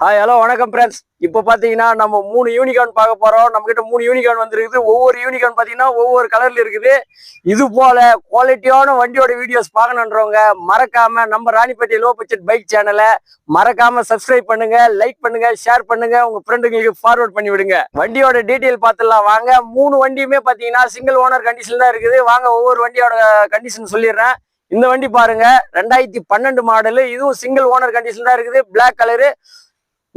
Hi hello வணக்கம் friends. இப்போ பார்த்தீங்கன்னா நம்ம 3 யூனிகார்ன் பார்க்க போகிறோம். நம்மக்கிட்ட 3 யூனிகார்ன் வந்துருக்குது. ஒவ்வொரு யூனிகார்ன் பார்த்தீங்கன்னா ஒவ்வொரு கலரில் இருக்குது. இது போல் குவாலிட்டியான வண்டியோட வீடியோஸ் பார்க்கணுன்றவங்க மறக்காம நம்ம ராணிப்பேட்டை லோ பட்ஜெட் பைக் சேனலை மறக்காம சப்ஸ்கிரைப் பண்ணுங்க, லைக் பண்ணுங்க, ஷேர் பண்ணுங்க, உங்க ஃப்ரெண்டுங்களுக்கு ஃபார்வர்ட் பண்ணி விடுங்க. வண்டியோட டீட்டெயில் பார்த்துடலாம் வாங்க. 3 வண்டியுமே பார்த்தீங்கன்னா சிங்கிள் ஓனர் கண்டிஷன் தான் இருக்குது. வாங்க ஒவ்வொரு வண்டியோட கண்டிஷன் சொல்லிடுறேன். இந்த வண்டி பாருங்க 2012 மாடலு. இதுவும் சிங்கிள் ஓனர் கண்டிஷன் தான் இருக்குது. பிளாக் கலரு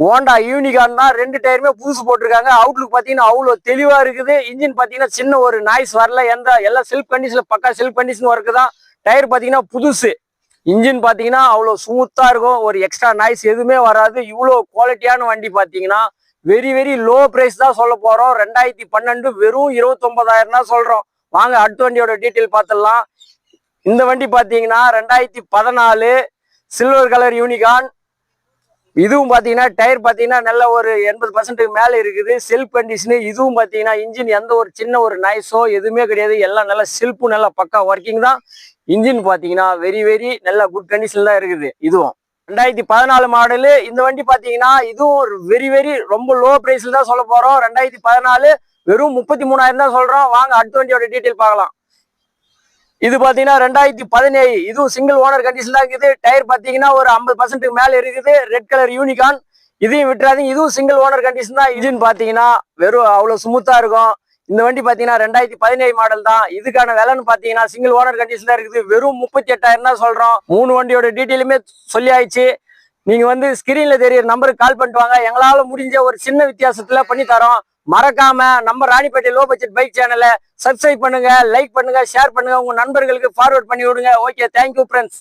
ஹோண்டா யூனிகார்ன் தான். 2 டயருமே புதுசு போட்டிருக்காங்க. அவுட்லுக் பார்த்தீங்கன்னா அவ்வளோ தெளிவா இருக்குது. இன்ஜின் பார்த்தீங்கன்னா சின்ன ஒரு நாய்ஸ் வரல. எல்லாம் செல்ஃப் கண்டிஷன்ல பக்கா செல்ஃப் கண்டிஷன் ஒர்க்கு தான். டயர் பார்த்தீங்கன்னா புதுசு. இன்ஜின் பார்த்தீங்கன்னா அவ்வளோ ஸ்மூத்தா இருக்கும். ஒரு எக்ஸ்ட்ரா நாய்ஸ் எதுவுமே வராது. இவ்வளோ குவாலிட்டியான வண்டி பார்த்தீங்கன்னா வெரி வெரி லோ பிரைஸ் தான் சொல்ல போறோம். 2012 வெறும் 29,000 தான் சொல்றோம். வாங்க அடுத்த வண்டியோட டீட்டெயில் பார்த்துடலாம். இந்த வண்டி பார்த்தீங்கன்னா 2014 சில்வர் கலர் யூனிகார்ன். இதுவும் பார்த்தீங்கன்னா டயர் பார்த்தீங்கன்னா நல்ல ஒரு 80% மேலே இருக்குது. Self condition. இதுவும் பார்த்தீங்கன்னா இன்ஜின் எந்த ஒரு சின்ன ஒரு நாய்ஸோ எதுவுமே கிடையாது. எல்லாம் நல்லா செல்ஃபு நல்லா பக்கா ஒர்க்கிங் தான். இன்ஜின் பார்த்தீங்கன்னா வெரி வெரி நல்ல குட் கண்டிஷன் தான் இருக்குது. இதுவும் 2014 மாடலு. இந்த வண்டி பார்த்தீங்கன்னா இதுவும் ஒரு வெரி வெரி ரொம்ப லோ ப்ரைஸில் தான் சொல்ல போகிறோம். 2014 வெறும் 33,000 தான் சொல்கிறோம். வாங்க அடுத்த வண்டியோட டீட்டெயில் பார்க்கலாம். இது பாத்தீங்கன்னா 2017. இதுவும் சிங்கிள் ஓனர் கண்டிஷன் தான் இருக்குது. டயர் பாத்தீங்கன்னா ஒரு 50% மேல இருக்குது. Red colour unicorn. இதையும் விட்டுறாதீங்க. இதுவும் சிங்கிள் ஓனர் கண்டிஷன் தான். இன்ஜின் பாத்தீங்கன்னா வெறும் அவ்வளவு ஸ்மூத்தா இருக்கும். இந்த வண்டி பாத்தீங்கன்னா 2017 மாடல் தான். இதுக்கான விலைன்னு பாத்தீங்கன்னா சிங்கிள் ஓனர் கண்டிஷன் தான் இருக்குது. வெறும் 38,000 தான் சொல்றோம். 3 வண்டியோட டீட்டெயிலுமே சொல்லி ஆயிடுச்சு. நீங்க வந்து ஸ்கிரீன்ல தெரியற நம்பருக்கு கால் பண்ணிட்டு வாங்க. எங்களால முடிஞ்ச ஒரு சின்ன வித்தியாசத்துல பண்ணி தரோம். மறக்காம நம்ம ராணிப்பேட்டை லோ பட்ஜெட் பைக் சேனலை சப்ஸ்கிரைப் பண்ணுங்க, லைக் பண்ணுங்க, ஷேர் பண்ணுங்க, உங்க நண்பர்களுக்கு ஃபார்வர்ட் பண்ணி விடுங்க. Okay, thank you friends.